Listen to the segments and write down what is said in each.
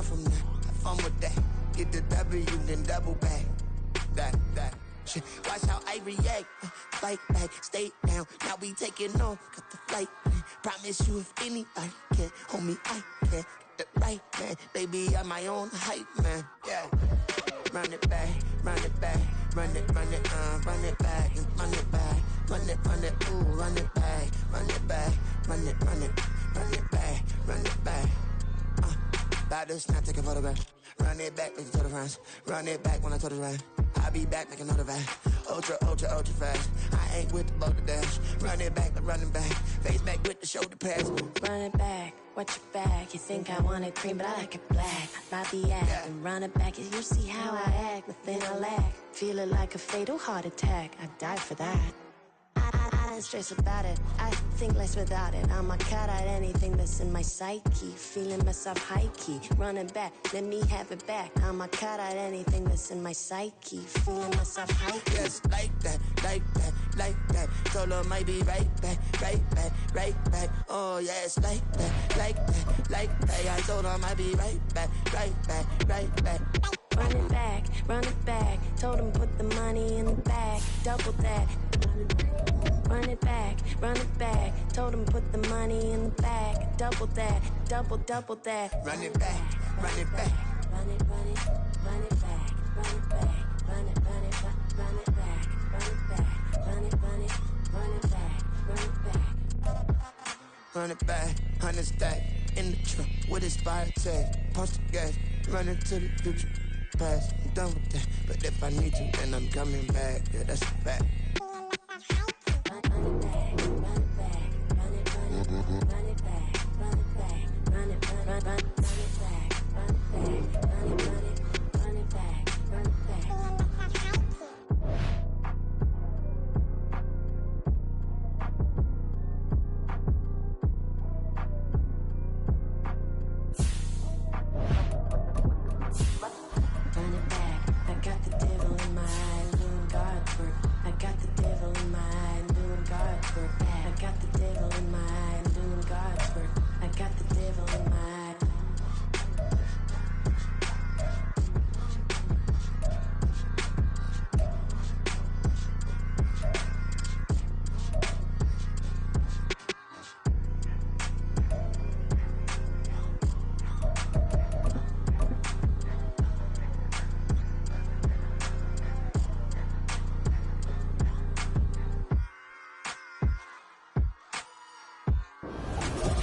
run from that. Have fun with that. Get the W, then double back. That shit. Watch how I react. Fight back, stay down. Now we taking off. Got the flight. Promise you if anybody can, homie, I can. Get the right man. Baby, I'm my own hype man. Yeah. Run it back, run it back. Run it back, and run it back. Run it, ooh, run it back. Run it back, run it back, run it back. About to snap, take a photograph. Run it back, make it to the friends. Run it back when I told it right. I'll be back, make another back. Ultra fast. I ain't with the boulder dash. Run it back, running back. Face back with the shoulder pads. Run it back, watch your back. You think I want it cream, but I like it black. About the act, and run it back. You see how I act, nothing I lack. Feel it like a fatal heart attack. I'd die for that. I don't stress about it. I think less without it. I'ma cut out anything that's in my psyche. Feeling myself high-key. Running back, let me have it back. I'ma cut out anything that's in my psyche. Feeling myself high-key. Yes, like that. Told her might be right back. Oh, yes, like that. I told her might be right back. Run it back. Told him put the money in the bag. Double that. Run it back. Told him put the money in the bag. Double that. Double that. Run it back. Run it back. Run it back. Run it back. Run it back. Run it back. Run it back. 100 stack in the truck with his fire tag. Post the gas, running to the future. Past, I'm done with that. But if I need to, then I'm coming back. Yeah, that's a fact.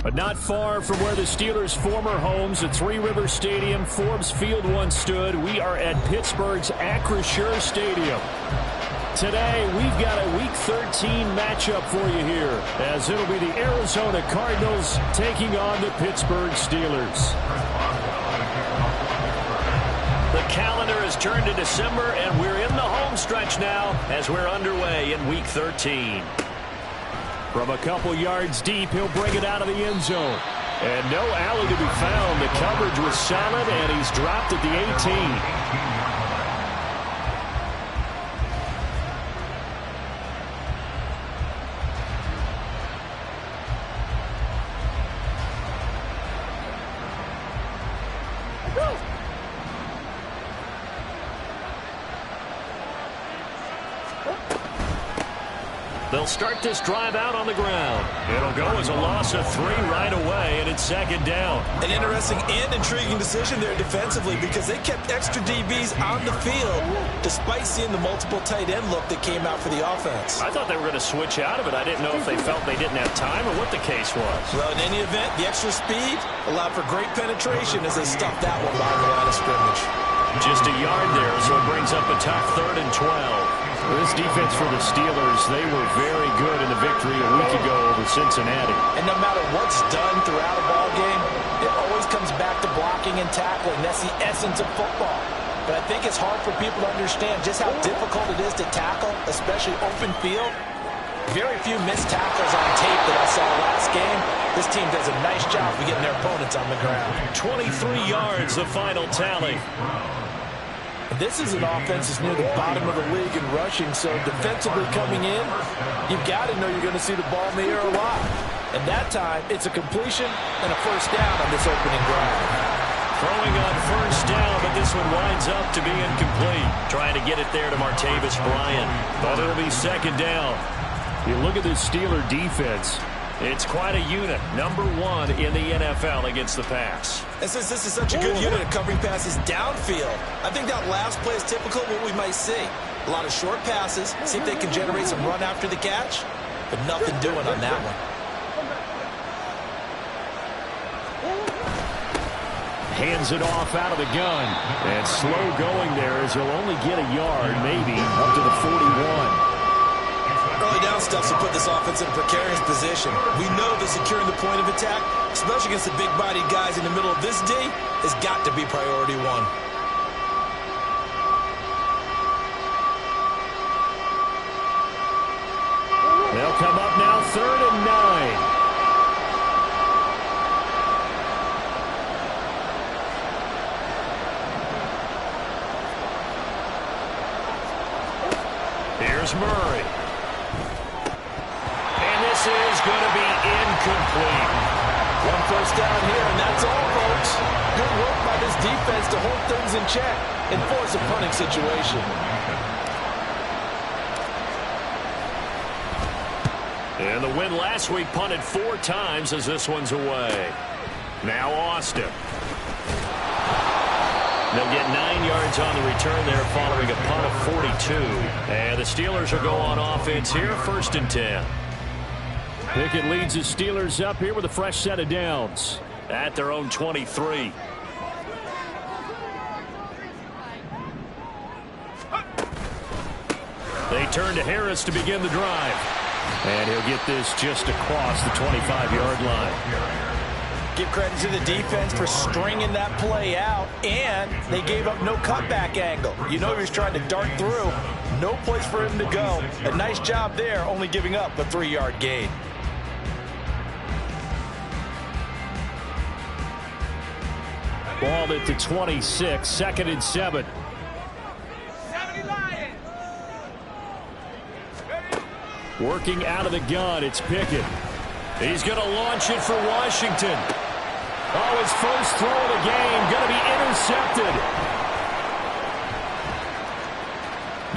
But not far from where the Steelers' former homes at Three Rivers Stadium, Forbes Field once stood, we are at Pittsburgh's Acrisure Stadium. Today, we've got a Week 13 matchup for you here, as it'll be the Arizona Cardinals taking on the Pittsburgh Steelers. The calendar has turned to December, and we're in the home stretch now as we're underway in Week 13. From a couple yards deep, he'll bring it out of the end zone. And no alley to be found. The coverage was solid, and he's dropped at the 18. They'll start this drive out on the ground. It'll go as a loss of 3 right away, and it's second down. An interesting and intriguing decision there defensively because they kept extra DBs on the field despite seeing the multiple tight end look that came out for the offense. I thought they were going to switch out of it. I didn't know if they felt they didn't have time or what the case was. Well, in any event, the extra speed allowed for great penetration as they stuffed that one behind the line of scrimmage. Just a yard there, so it brings up a tough 3rd and 12. This defense for the Steelers, they were very good in the victory a week ago over Cincinnati. And no matter what's done throughout a ball game, it always comes back to blocking and tackling. That's the essence of football. But I think it's hard for people to understand just how difficult it is to tackle, especially open field. Very few missed tackles on tape that I saw last game. This team does a nice job of getting their opponents on the ground. 23 yards, the final tally. This is an offense that's near the bottom of the league in rushing, so defensively coming in, you've got to know you're going to see the ball in the air a lot. And that time, it's a completion and a first down on this opening drive. Throwing on first down, but this one winds up to be incomplete. Trying to get it there to Martavis Bryant, but it'll be second down. You look at this Steeler defense. It's quite a unit, number 1 in the NFL against the pass. And since this is such a good unit at covering passes downfield, I think that last play is typical of what we might see. A lot of short passes, see if they can generate some run after the catch, but nothing doing on that one. Hands it off out of the gun. And slow going there as he'll only get a yard, maybe, up to the 41. Early down stuff to put this offense in a precarious position. We know that securing the point of attack, especially against the big-bodied guys in the middle of this D, has got to be priority 1. They'll come up now, 3rd and 9. Here's Murray. And this is going to be incomplete. 1 first down here, and that's all, folks. Good work by this defense to hold things in check and force a punting situation. And the win last week punted 4 times as this one's away. Now Austin. They'll get 9 yards on the return there following a punt of 42. And the Steelers will go on offense here, 1st and 10. Pickett leads the Steelers up here with a fresh set of downs at their own 23. They turn to Harris to begin the drive. And he'll get this just across the 25-yard line. Give credit to the defense for stringing that play out, and they gave up no cutback angle. You know he was trying to dart through. No place for him to go. A nice job there, only giving up a 3-yard gain. Ball at the 26, 2nd and 7. Working out of the gun, it's Pickett. He's going to launch it for Washington. Oh, his first throw of the game, going to be intercepted.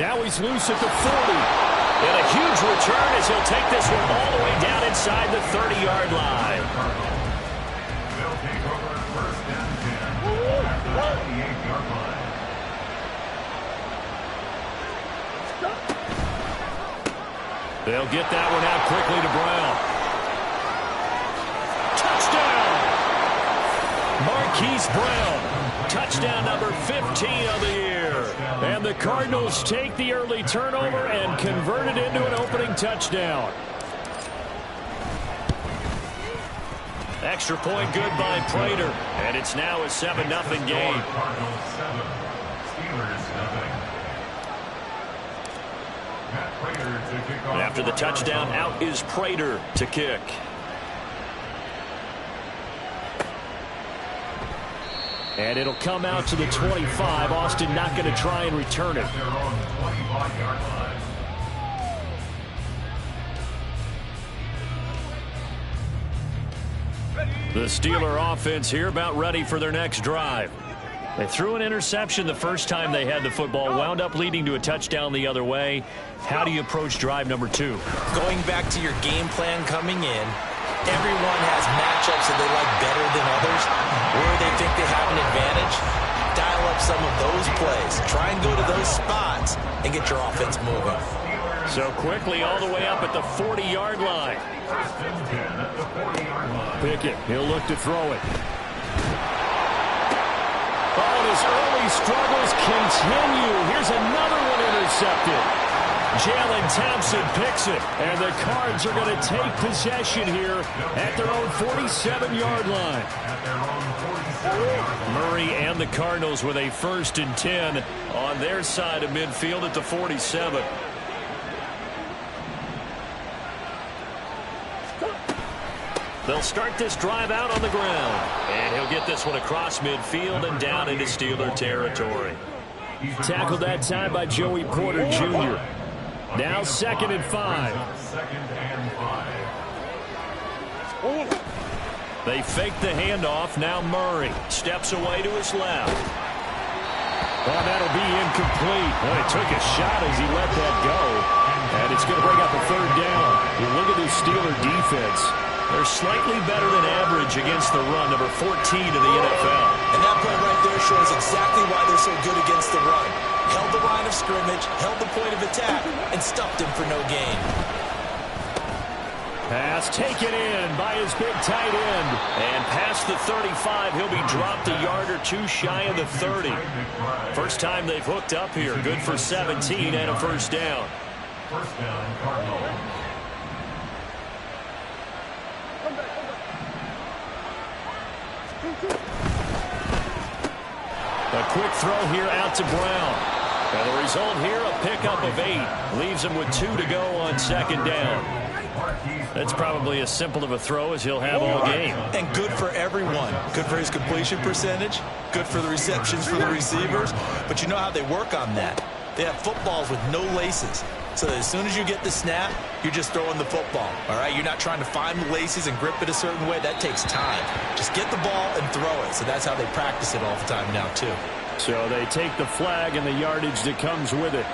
Now he's loose at the 40. And a huge return as he'll take this one all the way down inside the 30-yard line. They'll take over 1st and 10 at the 28-yard line. They'll get that one out quickly to Brown. Marquise Brown, touchdown number 15 of the year. And the Cardinals take the early turnover and convert it into an opening touchdown. Extra point good by Prater. And it's now a 7-0 game. After the touchdown, out is Prater to kick. And it'll come out to the 25. Austin not going to try and return it. The Steeler offense here about ready for their next drive. They threw an interception the first time they had the football, wound up leading to a touchdown the other way. How do you approach drive number 2? Going back to your game plan coming in, everyone has matchups that they like better than others, where they think they have an advantage. Dial up some of those plays. Try and go to those spots and get your offense moving. So quickly all the way up at the 40-yard line. Pickett, he'll look to throw it. Oh, and his early struggles continue. Here's another one intercepted. Jalen Thompson picks it, and the Cards are going to take possession here at their own 47-yard line. Murray and the Cardinals with a 1st and 10 on their side of midfield at the 47. They'll start this drive out on the ground, and he'll get this one across midfield and down into Steeler territory. Tackled that time by Joey Porter Jr. Now 2nd and 5. They fake the handoff. Now Murray steps away to his left. Oh, that'll be incomplete. Well, he took a shot as he let that go. And it's going to bring up a third down. You look at this Steeler defense. They're slightly better than average against the run, number 14 in the NFL. And that play right there shows exactly why they're so good against the run. Held the line of scrimmage, held the point of attack, and stuffed him for no gain. Pass taken in by his big tight end. And past the 35, he'll be dropped a yard or two shy of the 30. First time they've hooked up here. Good for 17 and a first down. First down, Cardinals. A quick throw here out to Brown. And the result here, a pickup of 8. Leaves him with 2 to go on second down. That's probably as simple of a throw as he'll have all game. And good for everyone. Good for his completion percentage. Good for the receptions for the receivers. But you know how they work on that. They have footballs with no laces. So as soon as you get the snap, you're just throwing the football. All right, you're not trying to find the laces and grip it a certain way. That takes time. Just get the ball and throw it. So that's how they practice it all the time now, too. So they take the flag and the yardage that comes with it.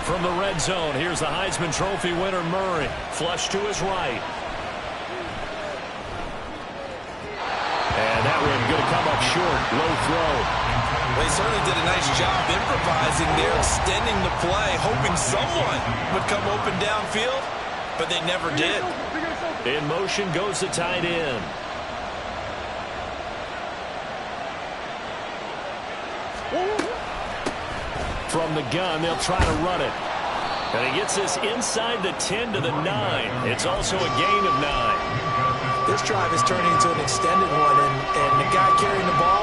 From the red zone, here's the Heisman Trophy winner, Murray. Flush to his right. And that one going to come up short. Low throw. They certainly did a nice job improvising there, extending the play, hoping someone would come open downfield, but they never did. In motion goes the tight end. From the gun, they'll try to run it. And he gets this inside the 10 to the 9. It's also a gain of 9. This drive is turning into an extended one, and the guy carrying the ball,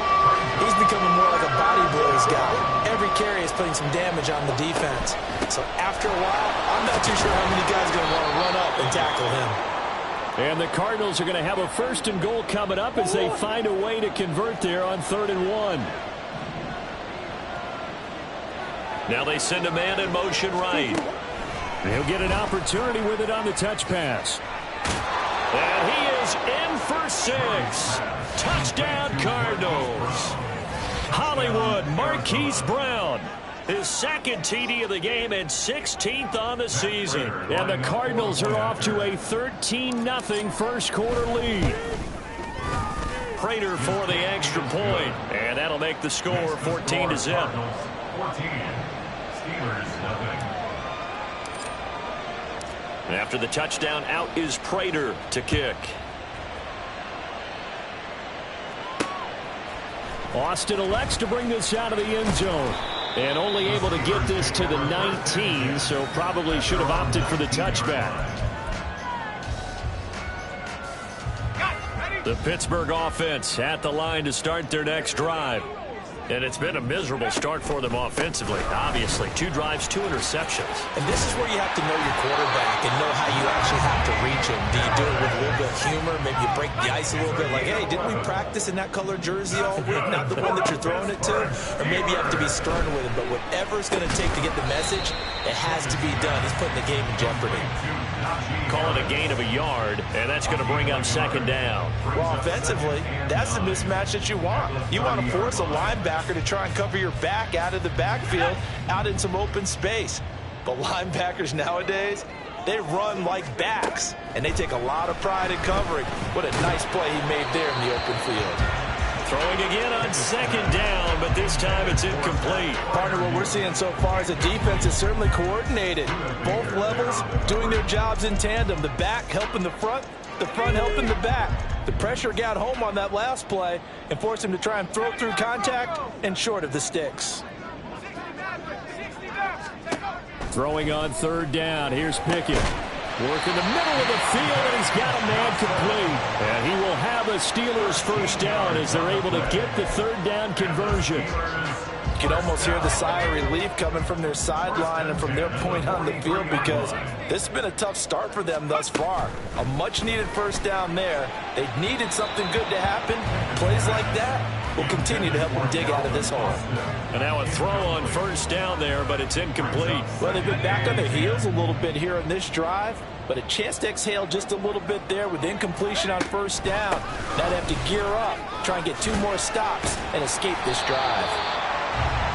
he's becoming more like a body blows guy. Every carry is putting some damage on the defense. So after a while, I'm not too sure how many guys are going to want to run up and tackle him. And the Cardinals are going to have a 1st and goal coming up as they find a way to convert there on 3rd and 1. Now they send a man in motion right. He'll get an opportunity with it on the touch pass. And he is in for 6. Touchdown, Cardinals. Hollywood Marquise Brown. His 2nd TD of the game and 16th on the season. And the Cardinals are off to a 13-0 first quarter lead. Prater for the extra point. And that'll make the score 14-0. 14. Steelers, nothing. And after the touchdown, out is Prater to kick. Austin elects to bring this out of the end zone. And only able to get this to the 19, so probably should have opted for the touchback. The Pittsburgh offense at the line to start their next drive. And it's been a miserable start for them offensively, obviously. 2 drives, 2 interceptions. And this is where you have to know your quarterback and know how you actually have to reach him. Do you do it with a little bit of humor? Maybe you break the ice a little bit like, hey, didn't we practice in that color jersey all week? Not the one that you're throwing it to? Or maybe you have to be stern with him. But whatever it's going to take to get the message, it has to be done. He's putting the game in jeopardy. Call it a gain of a yard, and that's going to bring up 2nd down. Well, offensively, that's the mismatch that you want. You want to force a linebacker to try and cover your back out of the backfield, out in some open space. But linebackers nowadays, they run like backs, and they take a lot of pride in covering. What a nice play he made there in the open field. Throwing again on 2nd down, but this time it's incomplete. Partner, what we're seeing so far is the defense is certainly coordinated. Both levels doing their jobs in tandem. The back helping the front helping the back. The pressure got home on that last play and forced him to try and throw through contact and short of the sticks. Throwing on 3rd down. Here's Pickett. Work in the middle of the field, and he's got a man complete. And he will have a Steelers 1st down as they're able to get the 3rd down conversion. You can almost hear the sigh of relief coming from their sideline and from their point on the field because this has been a tough start for them thus far. A much-needed 1st down there. They needed something good to happen. Plays like that will continue to help them dig out of this hole. And now a throw on first down there, but it's incomplete. Well, they've been back on their heels a little bit here on this drive, but a chance to exhale just a little bit there with incompletion on first down. Now they have to gear up, try and get 2 more stops, and escape this drive.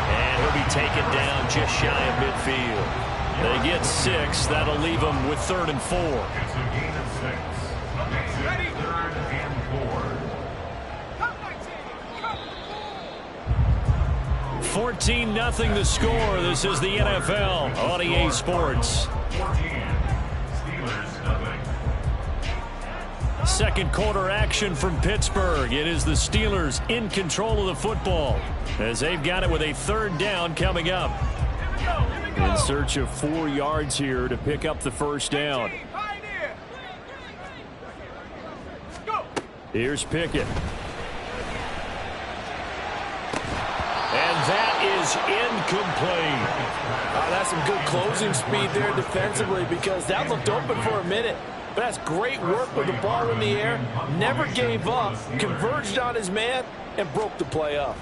And he'll be taken down just shy of midfield. They get 6. That'll leave them with 3rd and 4. It's a gain of 6. Makes it 3rd and 4. 14-0 the score. This is the NFL on EA Sports. 14. Steelers nothing. Second quarter action from Pittsburgh. It is the Steelers in control of the football as they've got it with a 3rd down coming up. In search of 4 yards here to pick up the first down. Here's Pickett. And that is incomplete. That's some good closing speed there defensively because that looked open for a minute. But that's great work with the ball in the air. Never gave up, converged on his man, and broke the play up.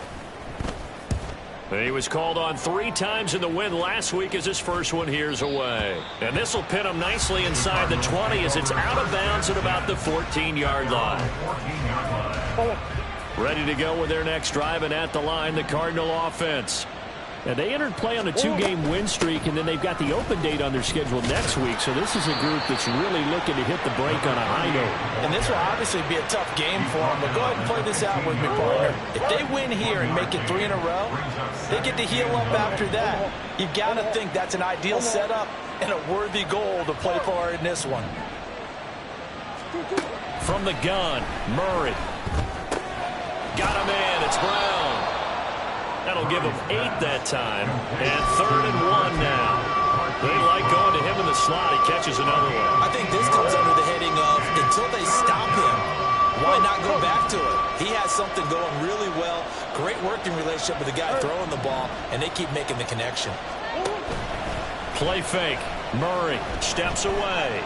He was called on 3 times in the win last week as his first one here's away. And this will pin him nicely inside the 20 as it's out of bounds at about the 14-yard line. Ready to go with their next drive, and at the line, the Cardinal offense. And they entered play on a 2-game win streak, and then they've got the open date on their schedule next week. So this is a group that's really looking to hit the break on a high note. And this will obviously be a tough game for them. But go ahead and play this out with me, partner. If they win here and make it 3 in a row, they get to heal up after that. You've got to think that's an ideal setup and a worthy goal to play for in this one. From the gun, Murray. Got him in. It's Brown. That'll give him 8 that time. And 3rd and 1 now. They like going to him in the slot. He catches another one. I think this comes under the heading of until they stop him, why not go back to it? He has something going really well. Great working relationship with the guy throwing the ball, and they keep making the connection. Play fake. Murray steps away.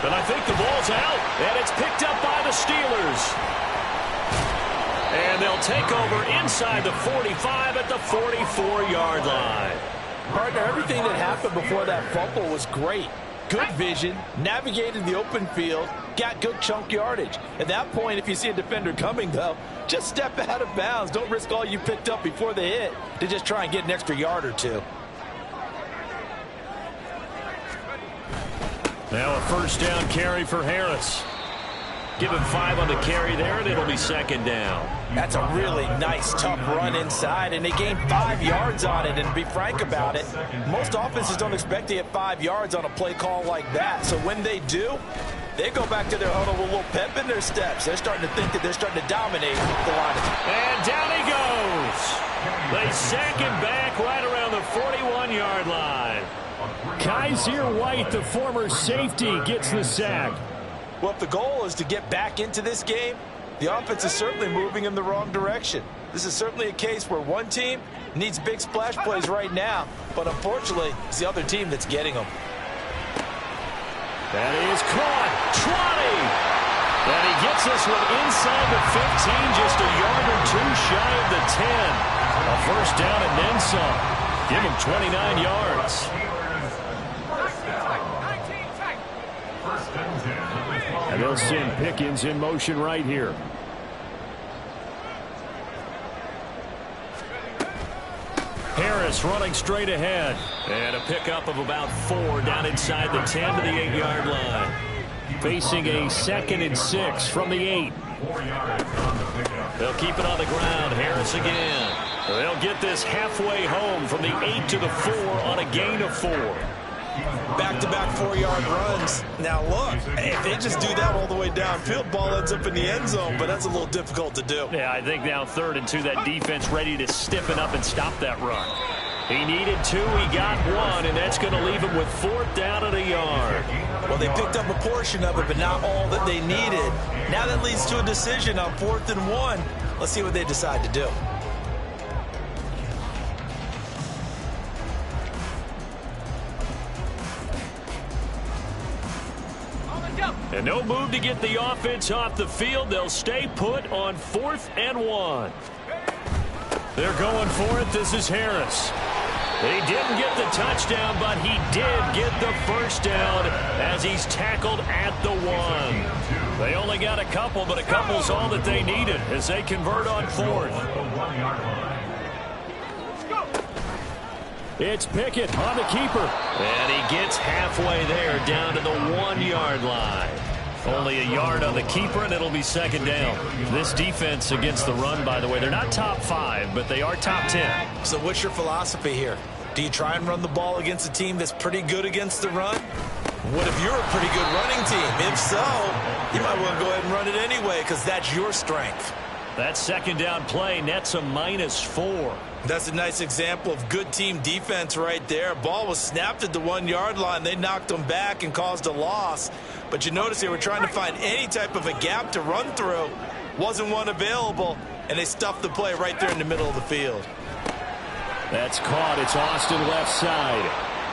But I think the ball's out, and it's picked up by the Steelers. And they'll take over inside the 45 at the 44-yard line. Partner, everything that happened before that fumble was great. Good vision, navigated the open field, got good chunk yardage. At that point, if you see a defender coming, though, just step out of bounds. Don't risk all you picked up before the hit to just try and get an extra yard or 2. Now a first down carry for Harris. Give him 5 on the carry there, and it'll be 2nd down. That's a really nice, tough run inside, and they gained 5 yards on it. And to be frank about it, most offenses don't expect to get 5 yards on a play call like that. So when they do, they go back to their huddle with a little pep in their steps. They're starting to think that they're starting to dominate the line. And down he goes. They sack him back right around the 41-yard line. Kaiser White, the former safety, gets the sack. Well, if the goal is to get back into this game, the offense is certainly moving in the wrong direction. This is certainly a case where one team needs big splash plays right now, but unfortunately, it's the other team that's getting them. That is caught. Trotty. And he gets this one inside the 15, just a yard or 2 shy of the 10. A first down and then some. Give him 29 yards. And they'll send Pickens in motion right here. Harris running straight ahead. And a pickup of about 4 down inside the 10 to the 8-yard line. Facing a 2nd and 6 from the 8. They'll keep it on the ground. Harris again. They'll get this halfway home from the 8 to the 4 on a gain of 4. Back-to-back 4-yard runs. Now look, if they just do that all the way downfield, ball ends up in the end zone, but that's a little difficult to do. Yeah, I think now 3rd and 2, that defense ready to stiffen up and stop that run. He needed 2, he got 1, and that's going to leave him with 4th down at a yard. Well, they picked up a portion of it, but not all that they needed. Now that leads to a decision on 4th and 1. Let's see what they decide to do. And no move to get the offense off the field. They'll stay put on 4th and 1. They're going for it. This is Harris. He didn't get the touchdown, but he did get the first down as he's tackled at the 1. They only got a couple, but a couple's all that they needed as they convert on 4th. It's Pickett on the keeper. And he gets halfway there down to the 1-yard line. Only a yard on the keeper, and it'll be 2nd down. This defense against the run, by the way, they're not top 5, but they are top 10. So what's your philosophy here? Do you try and run the ball against a team that's pretty good against the run? What if you're a pretty good running team? If so, you might want to go ahead and run it anyway because that's your strength. That 2nd down play nets a -4. That's a nice example of good team defense right there. Ball was snapped at the 1-yard line. They knocked them back and caused a loss. But you notice they were trying to find any type of a gap to run through. Wasn't one available, and they stuffed the play right there in the middle of the field. That's caught. It's Austin left side.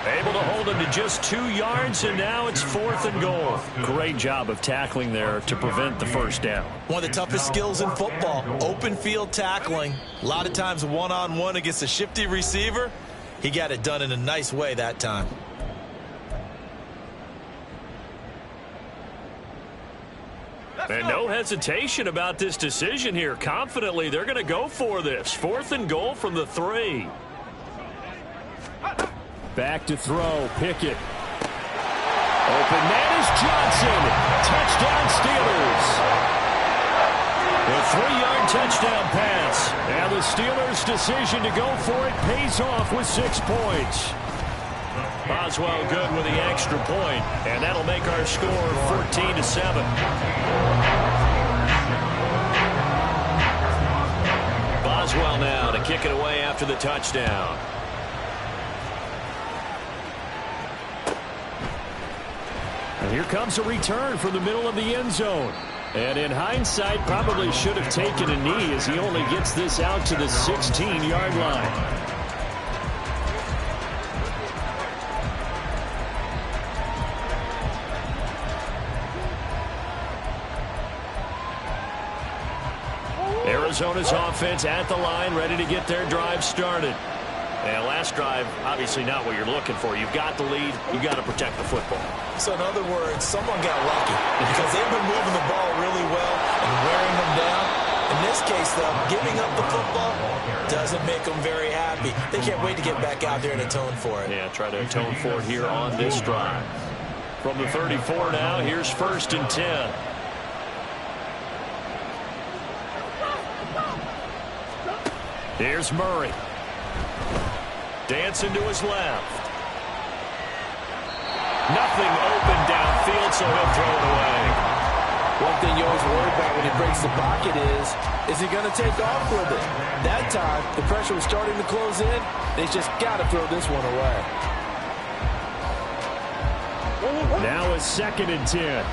Able to hold him to just 2 yards, and now it's 4th and goal. Great job of tackling there to prevent the first down. One of the toughest skills in football, open field tackling. A lot of times one-on-one against a shifty receiver. He got it done in a nice way that time. And no hesitation about this decision here. Confidently, they're going to go for this. 4th and goal from the 3. Back to throw. Pickett. Open man is Johnson. Touchdown Steelers. The 3-yard touchdown pass. And the Steelers' decision to go for it pays off with 6 points. Boswell good with the extra point, and that'll make our score 14-7. Boswell now to kick it away after the touchdown. And here comes a return from the middle of the end zone. And in hindsight, probably should have taken a knee as he only gets this out to the 16-yard line. Arizona's offense at the line, ready to get their drive started. And last drive, obviously not what you're looking for. You've got the lead. You've got to protect the football. So in other words, someone got lucky because they've been moving the ball really well and wearing them down. In this case, though, giving up the football doesn't make them very happy. They can't wait to get back out there and atone for it. Yeah, try to atone for it here on this drive. From the 34 now, here's 1st and 10. Here's Murray. Dancing to his left. Nothing open downfield, so he'll throw it away. One thing you always worry about when he breaks the pocket is he going to take off with it? That time, the pressure was starting to close in. They just got to throw this one away. Now it's 2nd and 10.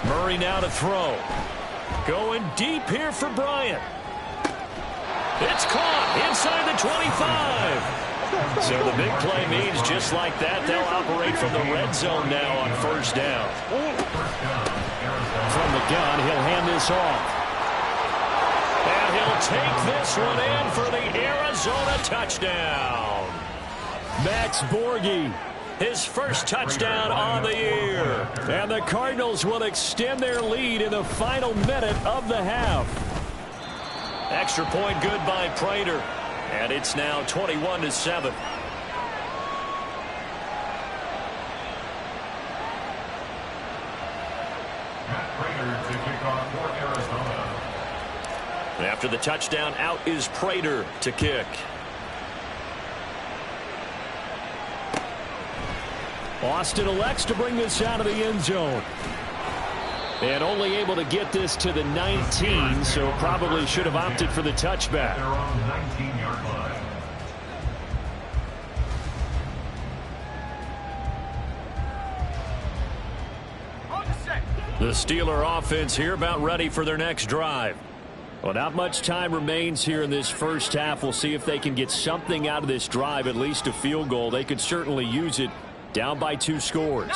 Murray now to throw. Going deep here for Bryant. It's caught inside the 25. So the big play means just like that, they'll operate from the red zone now on 1st down. From the gun, he'll hand this off. And he'll take this one in for the Arizona touchdown. Max Borghi, his first touchdown on the year. And the Cardinals will extend their lead in the final minute of the half. Extra point good by Prater. And it's now 21-7. After the touchdown, out is Prater to kick. Austin elects to bring this out of the end zone. And only able to get this to the 19, so probably should have opted for the touchback. They're on the 19-yard line. The Steeler offense here about ready for their next drive. Well, not much time remains here in this first half. We'll see if they can get something out of this drive, at least a field goal. They could certainly use it, down by 2 scores.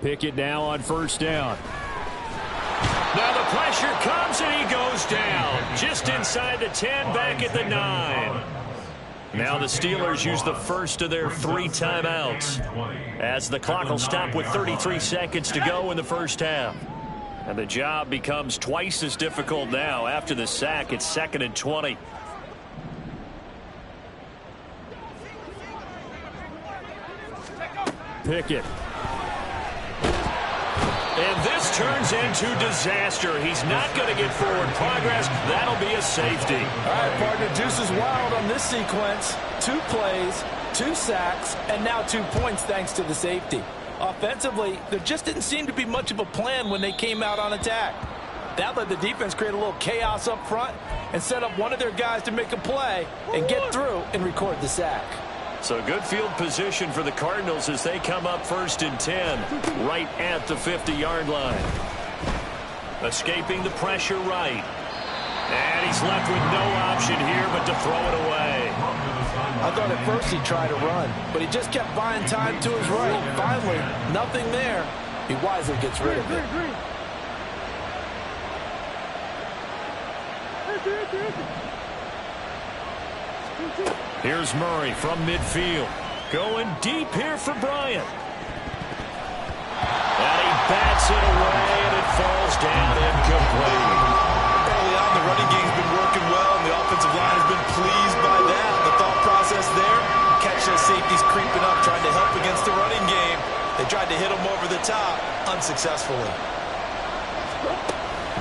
Pickett now on first down. Now the pressure comes and he goes down. Just inside the 10, back at the 9. Now the Steelers use the first of their 3 timeouts, as the clock will stop with 33 seconds to go in the first half. And the job becomes twice as difficult now. After the sack, it's 2nd and 20. Pickett. And this turns into disaster. He's not going to get forward progress. That'll be a safety. All right, partner, deuce is wild on this sequence. 2 plays, 2 sacks, and now 2 points thanks to the safety. Offensively, there just didn't seem to be much of a plan when they came out on attack. That let the defense create a little chaos up front and set up one of their guys to make a play and get through and record the sack. So good field position for the Cardinals as they come up 1st and 10, right at the 50-yard line. Escaping the pressure right. And he's left with no option here but to throw it away. I thought at first he'd try to run, but he just kept buying time to his right. Finally, nothing there. He wisely gets rid of it. Here's Murray from midfield. Going deep here for Bryant. And he bats it away, and it falls down incomplete. Early on, the running game's been working well, and the offensive line has been pleased by that. The thought process there, catch those safeties creeping up, trying to help against the running game. They tried to hit him over the top, unsuccessfully.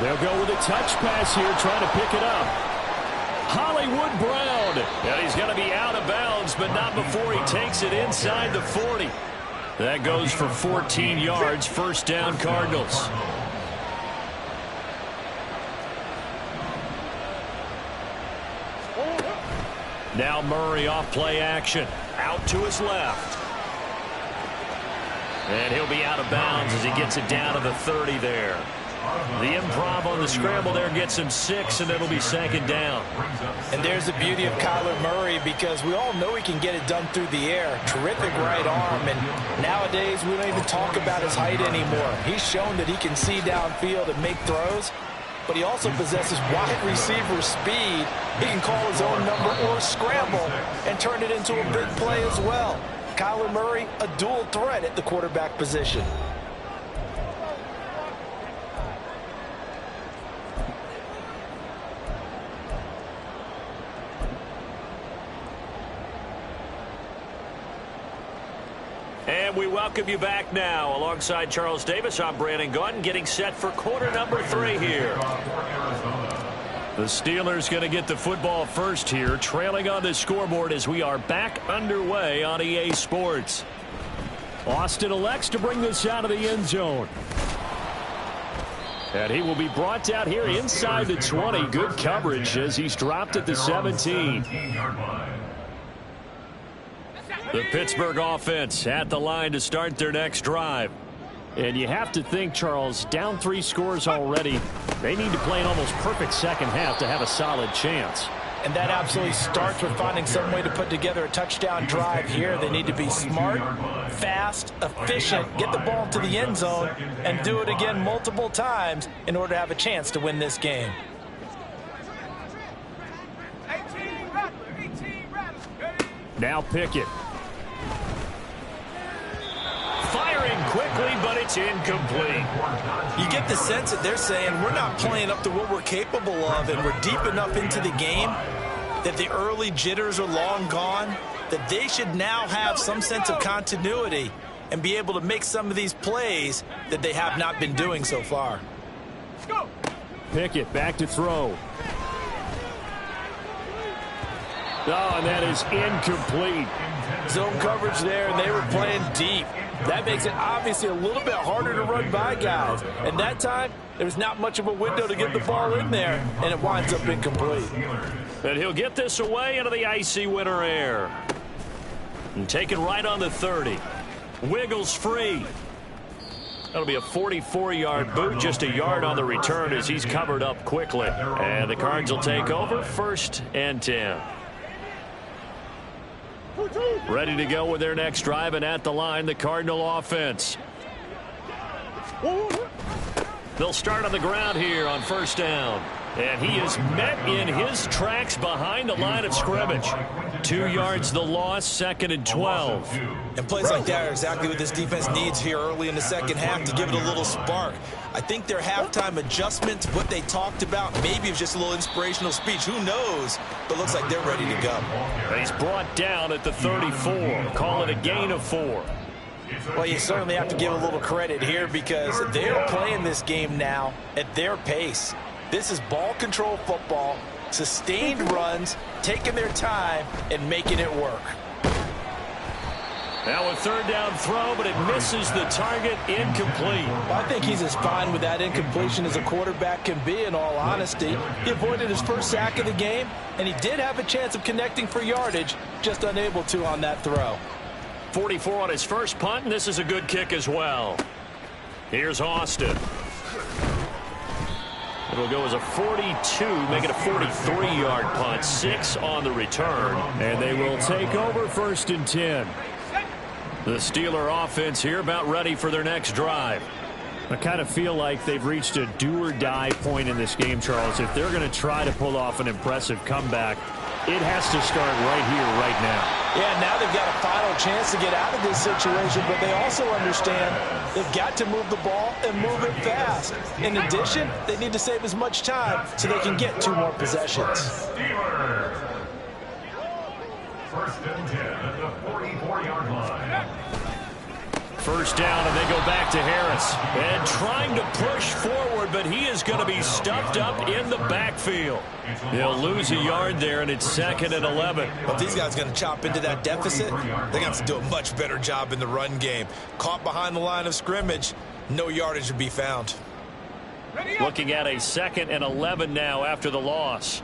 They'll go with a touch pass here, trying to pick it up. Hollywood Brown. And he's going to be out of bounds, but not before he takes it inside the 40. That goes for 14 yards, 1st down Cardinals. Now Murray off play action. Out to his left. And he'll be out of bounds as he gets it down to the 30 there. The improv on the scramble there gets him 6, and it'll be 2nd down. And there's the beauty of Kyler Murray, because we all know he can get it done through the air. Terrific right arm, and nowadays we don't even talk about his height anymore. He's shown that he can see downfield and make throws, but he also possesses wide receiver speed. He can call his own number or scramble and turn it into a big play as well. Kyler Murray, a dual threat at the quarterback position. And we welcome you back now. Alongside Charles Davis, I'm Brandon Gaudin, getting set for quarter number 3 here. The Steelers going to get the football first here, trailing on the scoreboard as we are back underway on EA Sports. Austin elects to bring this out of the end zone. And he will be brought down here inside the 20. Good coverage as he's dropped at the 17. The Pittsburgh offense at the line to start their next drive. And you have to think, Charles, down 3 scores already. They need to play an almost perfect second half to have a solid chance. And that absolutely starts with finding some way to put together a touchdown drive here. They need to be smart, fast, efficient, get the ball into the end zone, and do it again multiple times in order to have a chance to win this game. Now Pickett. Firing quickly, but it's incomplete. You get the sense that they're saying we're not playing up to what we're capable of, and we're deep enough into the game that the early jitters are long gone, that they should now have some sense of continuity and be able to make some of these plays that they have not been doing so far. Pickett back to throw. Oh, and that is incomplete. Zone coverage there, and they were playing deep. That makes it obviously a little bit harder to run by guys. And that time, there's not much of a window to get the ball in there, and it winds up incomplete. And he'll get this away into the icy winter air. And taken right on the 30. Wiggles free. That'll be a 44-yard boot, just a yard on the return as he's covered up quickly. And the Cards will take over 1st and 10. Ready to go with their next drive, and at the line, the Cardinal offense. They'll start on the ground here on 1st down. And he is met in his tracks behind the line of scrimmage. 2 yards the loss, 2nd and 12. And plays like that are exactly what this defense needs here early in the second half to give it a little spark. I think their halftime adjustment, what they talked about, maybe it was just a little inspirational speech. Who knows? But looks like they're ready to go. And he's brought down at the 34. Call it a gain of 4. Well, you certainly have to give a little credit here because they're playing this game now at their pace. This is ball control football, sustained runs, taking their time, and making it work. Now a 3rd down throw, but it misses the target, incomplete. I think he's as fine with that incompletion as a quarterback can be, in all honesty. He avoided his first sack of the game, and he did have a chance of connecting for yardage, just unable to on that throw. 44 on his first punt, and this is a good kick as well. Here's Austin. It'll go as a 42, make it a 43-yard punt, 6 on the return, and they will take over 1st and 10. The Steeler offense here about ready for their next drive. I kind of feel like they've reached a do-or-die point in this game, Charles. If they're going to try to pull off an impressive comeback, it has to start right here, right now. Yeah, now they've got a final chance to get out of this situation, but they also understand they've got to move the ball and move it fast. In addition, they need to save as much time so they can get 2 more possessions. Steelers. 1st and 10 at the 44-yard line. 1st down, and they go back to Harris. And trying to push forward, but he is going to be stuffed up in the backfield. He'll lose a yard there, and it's 2nd and 11. Well, if these guys are going to chop into that deficit, they're going to have to do a much better job in the run game. Caught behind the line of scrimmage, no yardage to be found. Looking at a 2nd and 11 now after the loss.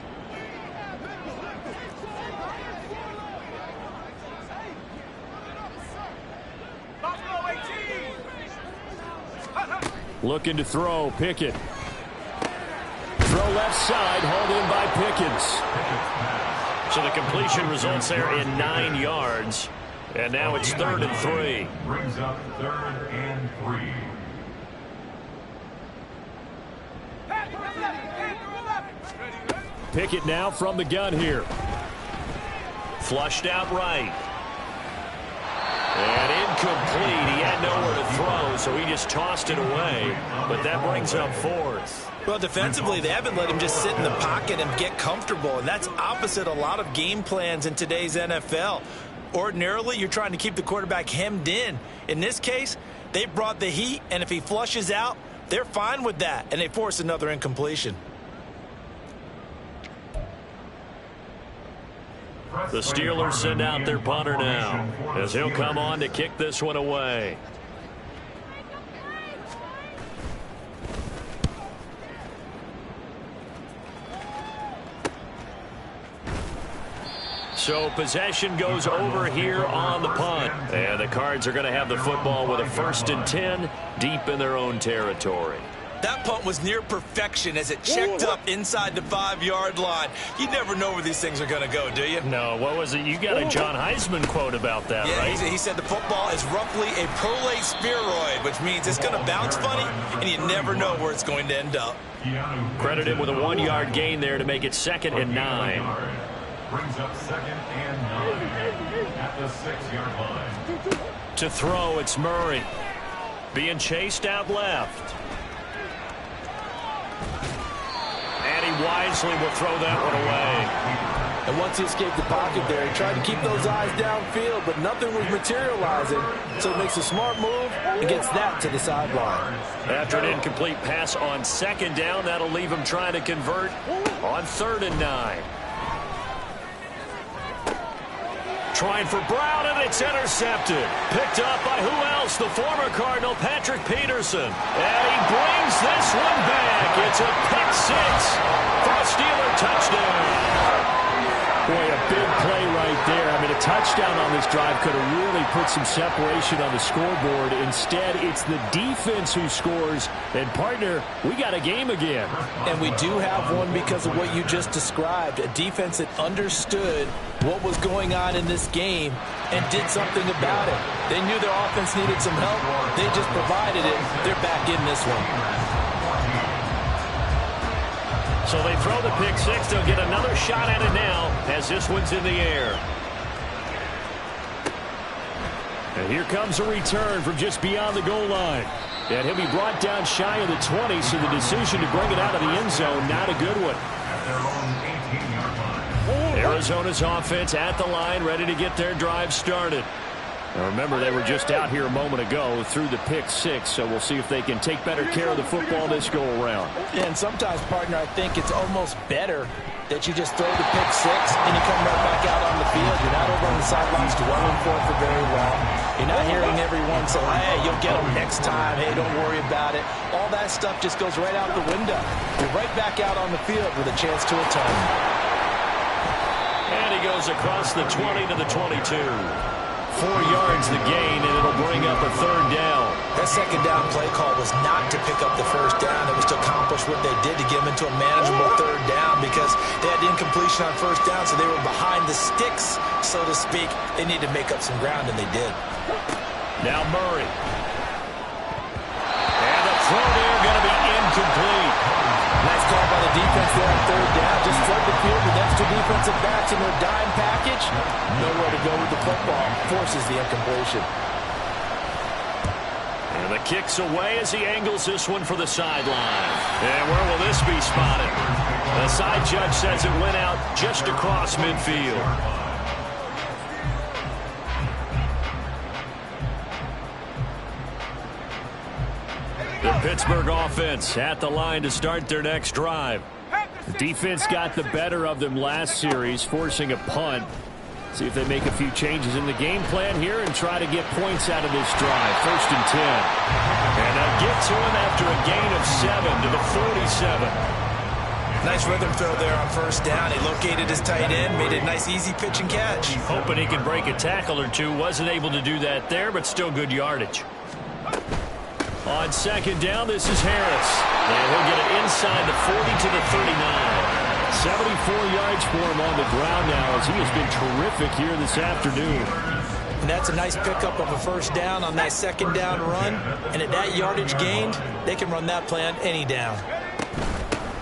Looking to throw, Pickett. Throw left side, hauled in by Pickens. So the completion results there in 9 yards. And now it's 3rd and 3. Brings up 3rd and 3. Pickett now from the gun here. Flushed out right. And incomplete. He had nowhere to throw, so he just tossed it away. But that brings up 4th. Well, defensively, they haven't let him just sit in the pocket and get comfortable, and that's opposite a lot of game plans in today's NFL. Ordinarily, you're trying to keep the quarterback hemmed in. In this case, they brought the heat, and if he flushes out, they're fine with that, and they force another incompletion. The Steelers send out their punter now, as he'll come on to kick this one away. So possession goes over here on the punt. And the Cards are going to have the football with a 1st and 10 deep in their own territory. That punt was near perfection as it checked up inside the 5-yard line. You never know where these things are going to go, do you? No, what was it? You got a John Heisman quote about that, yeah, right? He said the football is roughly a prolate spheroid, which means it's going to bounce funny, and you never know where it's going to end up. Credit him with a 1-yard gain there to make it 2nd and 9. Brings up 2nd and 9 at the 6-yard line. To throw, it's Murray. Being chased out left. And he wisely will throw that one away. And once he escaped the pocket there, he tried to keep those eyes downfield, but nothing was materializing. So he makes a smart move and gets that to the sideline. After an incomplete pass on 2nd down, that'll leave him trying to convert on 3rd and 9. Trying for Brown, and it's intercepted. Picked up by who else? The former Cardinal, Patrick Peterson. And he brings this one back. It's a pick 6 for a Steeler touchdown. Boy, a big play right there. I mean, a touchdown on this drive could have really put some separation on the scoreboard. Instead, it's the defense who scores. And, partner, we got a game again. And we do have one because of what you just described. A defense that understood what was going on in this game and did something about it. They knew their offense needed some help. They just provided it. They're back in this one. So they throw the pick six. They'll get another shot at it now as this one's in the air. And here comes a return from just beyond the goal line. And he'll be brought down shy of the 20, so the decision to bring it out of the end zone, not a good one. Arizona's offense at the line, ready to get their drive started. Now remember, they were just out here a moment ago through the pick six, so we'll see if they can take better care of the football this go-around. And sometimes, partner, I think it's almost better that you just throw the pick six and you come right back out on the field. You're not over on the sidelines dwelling for very long. You're not hearing everyone say, hey, you'll get them next time. Hey, don't worry about it. All that stuff just goes right out the window. You're right back out on the field with a chance to atone. And he goes across the 20 to the 22. 4 yards the gain, and it'll bring up a third down. That second down play call was not to pick up the first down. It was to accomplish what they did to get them into a manageable third down because they had incompletion on first down, so they were behind the sticks, so to speak. They needed to make up some ground, and they did. Now Murray. And the throw there going to be incomplete. Nice call by the defense there on third down. Just flood the field with extra defensive backs in their dime package. Nowhere to go with the football. Forces the incompletion. And the kick's away as he angles this one for the sideline. And where will this be spotted? The side judge says it went out just across midfield. The Pittsburgh offense at the line to start their next drive. The defense got the better of them last series, forcing a punt. See if they make a few changes in the game plan here and try to get points out of this drive. 1st and 10. And they'll get to him after a gain of 7 to the 47. Nice rhythm throw there on first down. He located his tight end, made a nice easy pitch and catch. Hoping he could break a tackle or two. Wasn't able to do that there, but still good yardage. On second down, this is Harris. And he'll get it inside the 40 to the 39. 74 yards for him on the ground now as he has been terrific here this afternoon. And that's a nice pickup of a first down on that second down run. And at that yardage gained, they can run that play on any down.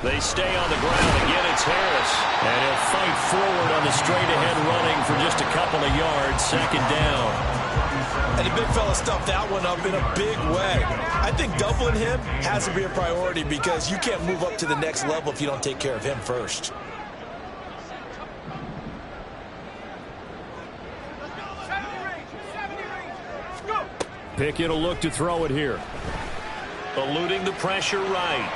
They stay on the ground. Again, it's Harris. And he'll fight forward on the straight-ahead running for just a couple of yards. Second down. And the big fella stuffed that one up in a big way. I think doubling him has to be a priority because you can't move up to the next level if you don't take care of him first. Pickett will look to throw it here. Eluding the pressure right.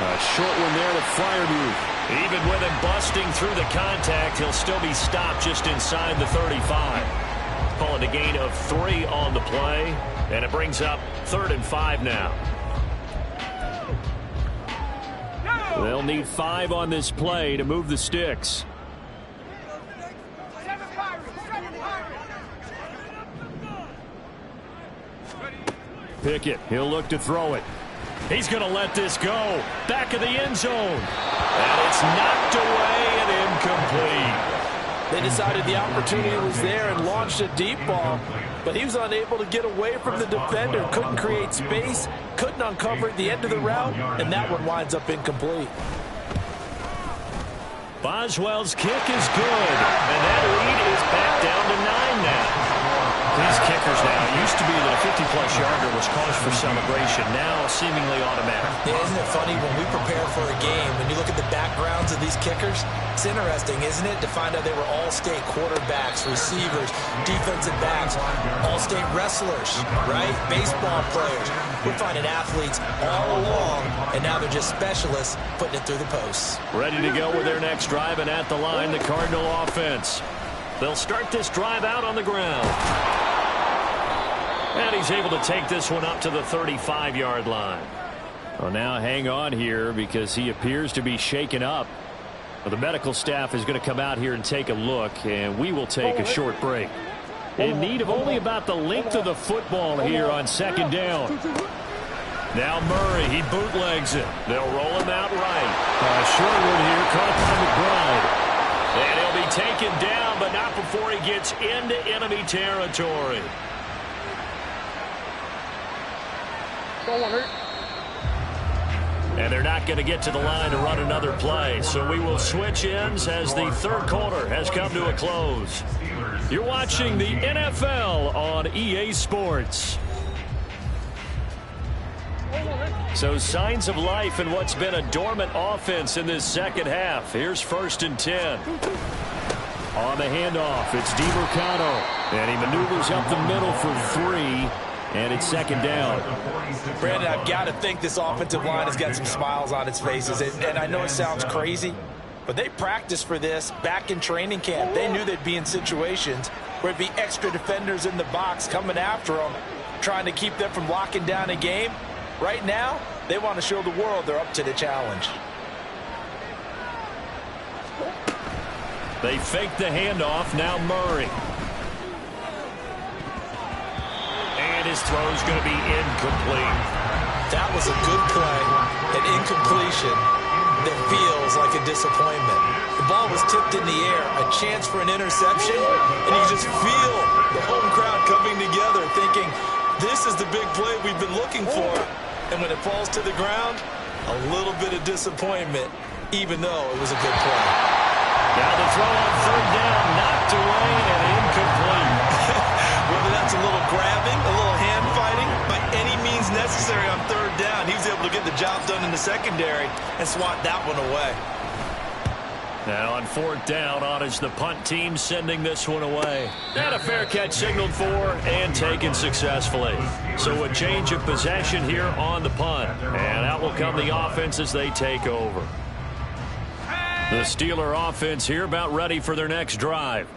A short one there with Freiermuth. Even with him busting through the contact, he'll still be stopped just inside the 35. Call it a gain of 3 on the play, and it brings up 3rd and 5 now. They'll need 5 on this play to move the sticks. Pickett, he'll look to throw it. He's going to let this go. Back of the end zone. And it's knocked away and incomplete. They decided the opportunity was there and launched a deep ball, but he was unable to get away from the defender. Couldn't create space, couldn't uncover the end of the route, and that one winds up incomplete. Boswell's kick is good, and that lead is back down to 9 now. These kickers now, it used to be that a 50-plus yarder was cause for celebration, now seemingly automatic. Yeah, isn't it funny when we prepare for a game, when you look at the backgrounds of these kickers, it's interesting, isn't it, to find out they were all-state quarterbacks, receivers, defensive backs, all-state wrestlers, right? Baseball players. We're finding athletes all along, and now they're just specialists putting it through the posts. Ready to go with their next drive, and at the line, the Cardinal offense. They'll start this drive out on the ground. And he's able to take this one up to the 35-yard line. Well, now hang on here because he appears to be shaken up. Well, the medical staff is going to come out here and take a look, and we will take a short break. In need of only about the length of the football here on second down. Now Murray, he bootlegs it. They'll roll him out right. Short one here, caught by McBride. And he'll be taken down, but not before he gets into enemy territory. And they're not going to get to the line to run another play. So we will switch ends as the third quarter has come to a close. You're watching the NFL on EA Sports. So signs of life in what's been a dormant offense in this second half. Here's 1st and 10. On the handoff, it's DeMarcano. And he maneuvers up the middle for 3. And it's second down. Brandon, I've got to think this offensive line has got some smiles on its faces. And I know it sounds crazy, but they practiced for this back in training camp. They knew they'd be in situations where it'd be extra defenders in the box coming after them, trying to keep them from locking down a game. Right now, they want to show the world they're up to the challenge. They fake the handoff. Now Murray. And his throw is going to be incomplete. That was a good play, an incompletion that feels like a disappointment. The ball was tipped in the air, a chance for an interception, and you just feel the home crowd coming together thinking, this is the big play we've been looking for. And when it falls to the ground, a little bit of disappointment, even though it was a good play. Now the throw on third down, knocked away and incomplete. Whether that's a little grabbing, a little hand fighting, by any means necessary on third down, he was able to get the job done in the secondary and swat that one away. Now on 4th down, on is the punt team sending this one away. And a fair catch signaled for and taken successfully. So a change of possession here on the punt. And out will come the offense as they take over. The Steeler offense here about ready for their next drive.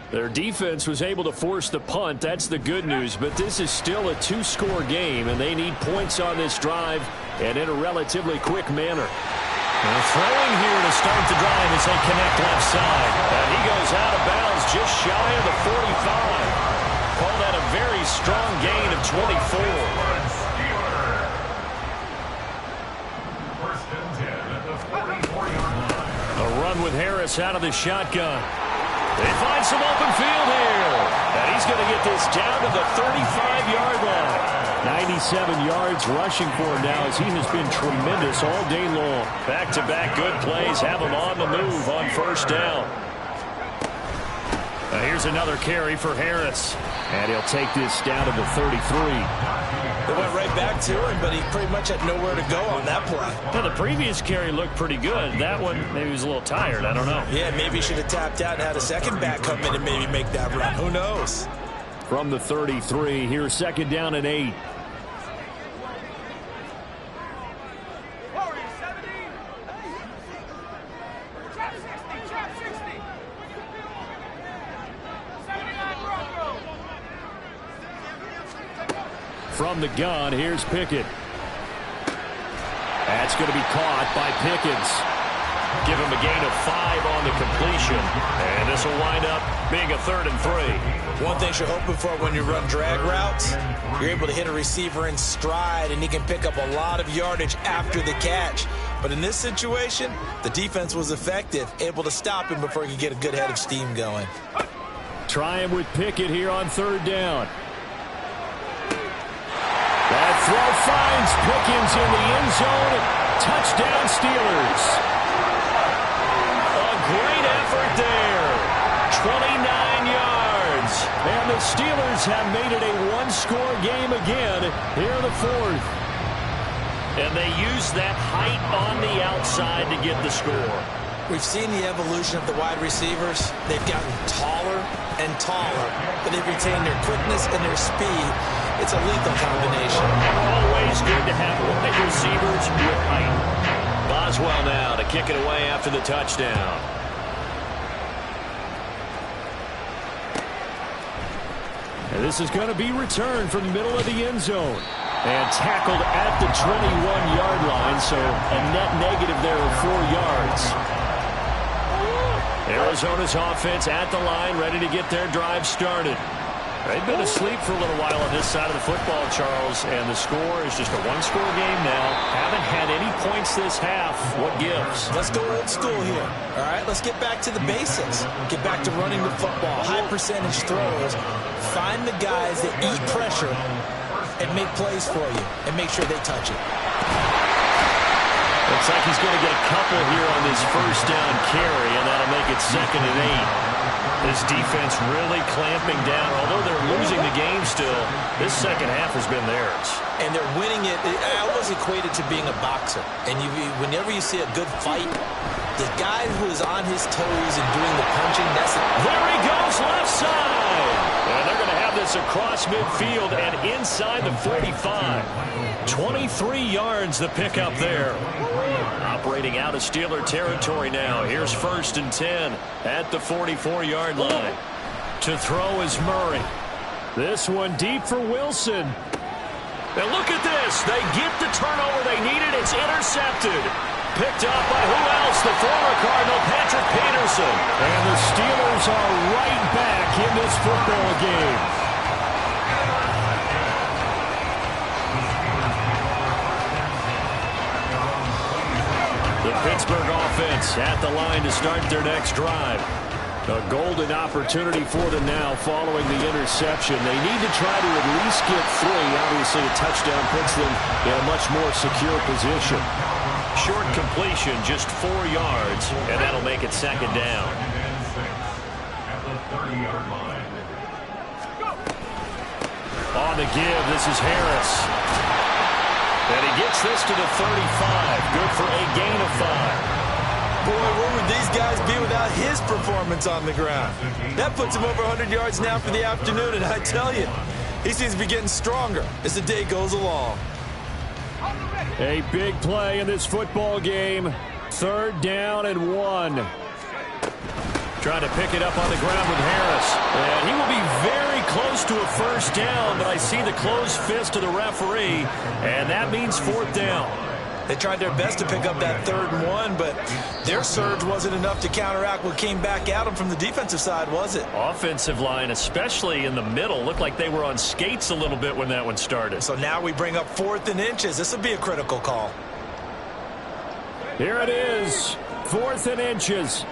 Their defense was able to force the punt. That's the good news. But this is still a 2-score game, and they need points on this drive and in a relatively quick manner. They're throwing here to start the drive as they connect left side. And he goes out of bounds just shy of the 45. Call that a very strong gain of 24. A run with Harris out of the shotgun. They find some open field here. And he's going to get this down to the 35-yard line. 97 yards rushing for him now as he has been tremendous all day long. Back-to-back good plays have him on the move on 1st down. Here's another carry for Harris. And he'll take this down to the 33. They went right back to him, but he pretty much had nowhere to go on that play. Now, the previous carry looked pretty good. That one, maybe he was a little tired. I don't know. Yeah, maybe he should have tapped out and had a second back come in and maybe make that run. Who knows? From the 33, here's 2nd down and 8. From the gun, here's Pickett. That's going to be caught by Pickens. Give him a gain of 5 on the completion. And this will wind up being a 3rd and 3. One thing you're hoping for when you run drag routes, you're able to hit a receiver in stride, and he can pick up a lot of yardage after the catch. But in this situation, the defense was effective, able to stop him before he could get a good head of steam going. Try him with Pickett here on 3rd down. That throw finds Pickens in the end zone. Touchdown, Steelers. A great effort there. 29 yards. And the Steelers have made it a 1-score game again here in the 4th. And they use that height on the outside to get the score. We've seen the evolution of the wide receivers. They've gotten taller and taller, but they've retained their quickness and their speed. It's a lethal combination. Always good to have wide receivers with height. Boswell now to kick it away after the touchdown. And this is going to be returned from the middle of the end zone. And tackled at the 21-yard line, so a net negative there of 4 yards. Arizona's offense at the line, ready to get their drive started. They've been asleep for a little while on this side of the football, Charles, and the score is just a one-score game now. Haven't had any points this half. What gives? Let's go old school here. All right, let's get back to the basics. Get back to running the football, high percentage throws. Find the guys that eat pressure and make plays for you and make sure they touch it. Looks like he's going to get a couple here on this first down carry, and that'll make it 2nd and 8. This defense really clamping down. Although they're losing the game still, this second half has been theirs. And they're winning it. I almost equate it to being a boxer. And whenever you see a good fight, the guy who is on his toes and doing the punching, there he goes, left side. And they're going to have this across midfield and inside the 45. 23 yards the pickup there. Operating out of Steeler territory now. Here's 1st and 10 at the 44-yard line. To throw is Murray. This one deep for Wilson. And look at this. They get the turnover they needed. It's intercepted. Picked up by who else? The former Cardinal, Patrick Peterson. And the Steelers are right back in this football game. The Pittsburgh offense at the line to start their next drive. A golden opportunity for them now following the interception. They need to try to at least get 3. Obviously, a touchdown puts them in a much more secure position. Short completion, just 4 yards, and that'll make it 2nd down. On the give, this is Harris. And he gets this to the 35. Good for a gain of 5. Boy, where would these guys be without his performance on the ground? That puts him over 100 yards now for the afternoon, and I tell you, he seems to be getting stronger as the day goes along. A big play in this football game. 3rd down and 1. Trying to pick it up on the ground with Harris. And he will be very close to a first down, but I see the closed fist of the referee, and that means 4th down. They tried their best to pick up that 3rd and 1, but their surge wasn't enough to counteract what came back at them from the defensive side, was it? Offensive line, especially in the middle, looked like they were on skates a little bit when that one started. So now we bring up 4th and inches. This will be a critical call. Here it is, 4th and inches.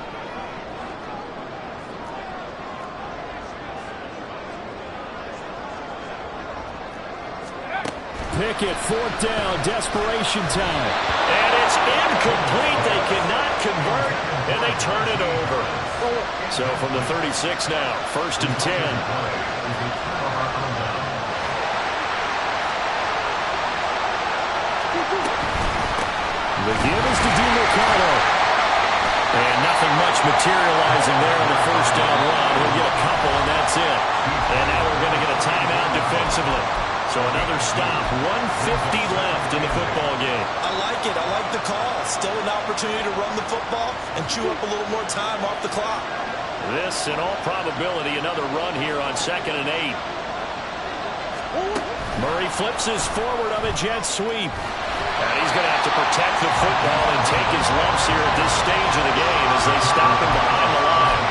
Pickett, 4th down, desperation time. And it's incomplete. They cannot convert, and they turn it over. So from the 36 now, 1st and 10. The give is to DeMercado. And nothing much materializing there on the first down run. He'll get a couple, and that's it. And now we're going to get a timeout defensively. So another stop, 1:50 left in the football game. I like it. I like the call. Still an opportunity to run the football and chew up a little more time off the clock. This, in all probability, another run here on 2nd and 8. Murray flips his forward on a jet sweep. And he's going to have to protect the football and take his lumps here at this stage of the game as they stop him behind the line.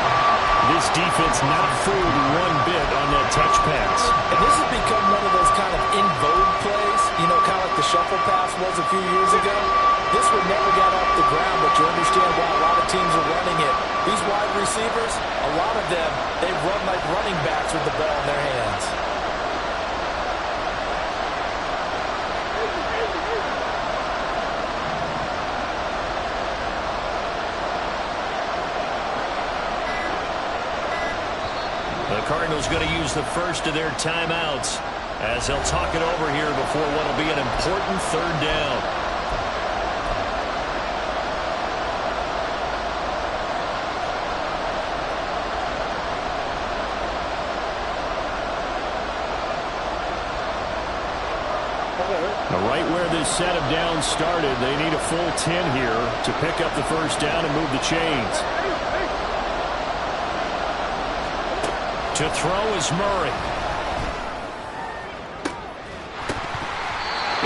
This defense not fooled one bit on that touch pass. And this has become one of those kind of in vogue plays, kind of like the shuffle pass was a few years ago. This would never get off the ground, but you understand why a lot of teams are running it. These wide receivers, a lot of them, they run like running backs with the ball in their hands. The Cardinals going to use the first of their timeouts as they'll talk it over here before what will be an important 3rd down. Now, right where this set of downs started, they need a full 10 here to pick up the first down and move the chains. To throw is Murray.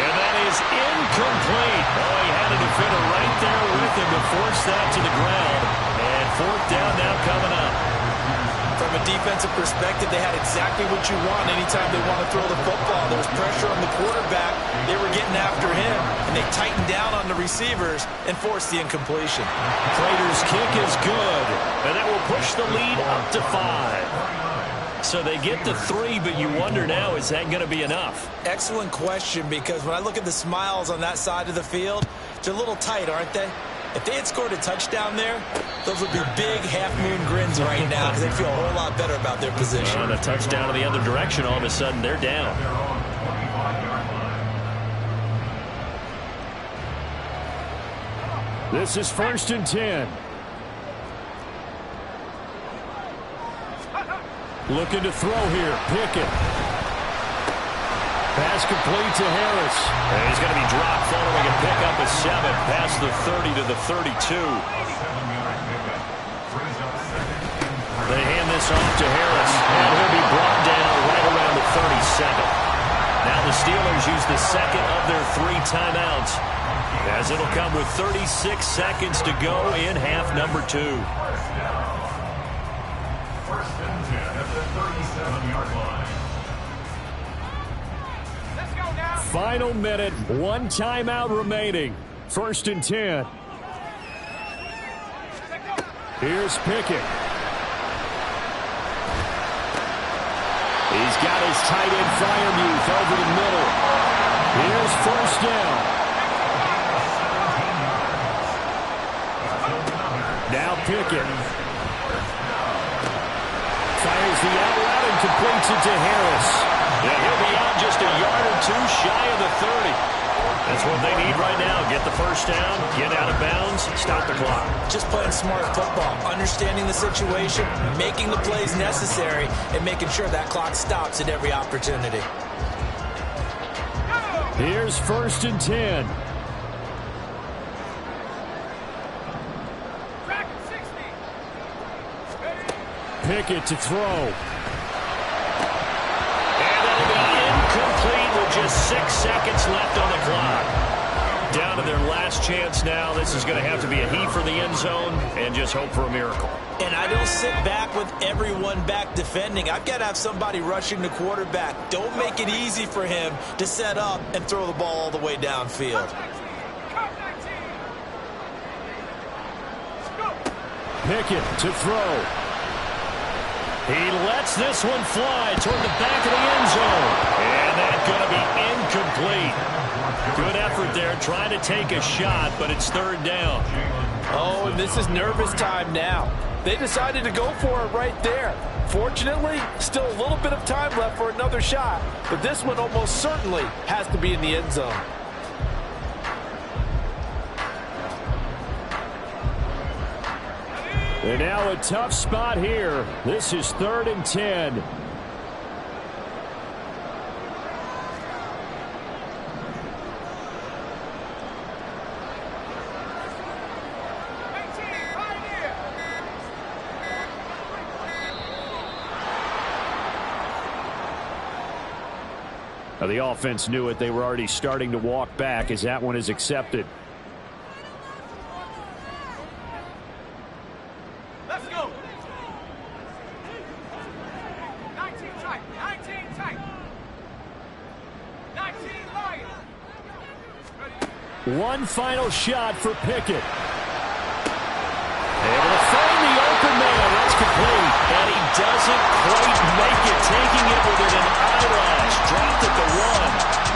And that is incomplete. Oh, he had a defender right there with him to force that to the ground. And 4th down now coming up. From a defensive perspective, they had exactly what you want anytime they want to throw the football. There was pressure on the quarterback. They were getting after him, and they tightened down on the receivers and forced the incompletion. Prater's kick is good, and that will push the lead up to 5. So they get to 3, but you wonder now, is that going to be enough? Excellent question, because when I look at the smiles on that side of the field, they're a little tight, aren't they? If they had scored a touchdown there, those would be big half-moon grins right now because they feel a whole lot better about their position. On a touchdown in the other direction, all of a sudden they're down. This is 1st and 10. Looking to throw here. Pickett. Pass complete to Harris. And he's going to be dropped following a pickup of 7 past the 30 to the 32. They hand this off to Harris, and he'll be brought down right around the 32nd. Now the Steelers use the second of their 3 timeouts, as it'll come with 36 seconds to go in half number 2. First and 10 at the 37-yard line. Let's go now. Final minute, 1 timeout remaining. 1st and 10. Here's Pickett. He's got his tight end Freiermuth over the middle. Here's 1st down. Now Pickett. Fires the out route and completes it to Harris. Yeah, he'll be out just a yard or 2 shy of the 30. That's what they need right now. Get the 1st down, get out of bounds, stop the clock. Just playing smart football, understanding the situation, making the plays necessary, and making sure that clock stops at every opportunity. Here's 1st and 10. Pickett to throw. And that'll be incomplete with just 6 seconds left on the clock. Down to their last chance now. This is going to have to be a heave for the end zone and just hope for a miracle. And I don't sit back with everyone back defending. I've got to have somebody rushing the quarterback. Don't make it easy for him to set up and throw the ball all the way downfield. Pickett to throw. He lets this one fly toward the back of the end zone. And that's going to be incomplete. Good effort there, trying to take a shot, but it's 3rd down. Oh, and this is nervous time now. They decided to go for it right there. Fortunately, still a little bit of time left for another shot, but this one almost certainly has to be in the end zone. And now a tough spot here. This is 3rd and 10. Now the offense knew it. They were already starting to walk back as that one is accepted. One final shot for Pickett. Able to find the open man. That's complete. And he doesn't quite make it. Taking it within an eyelash. Dropped at the 1.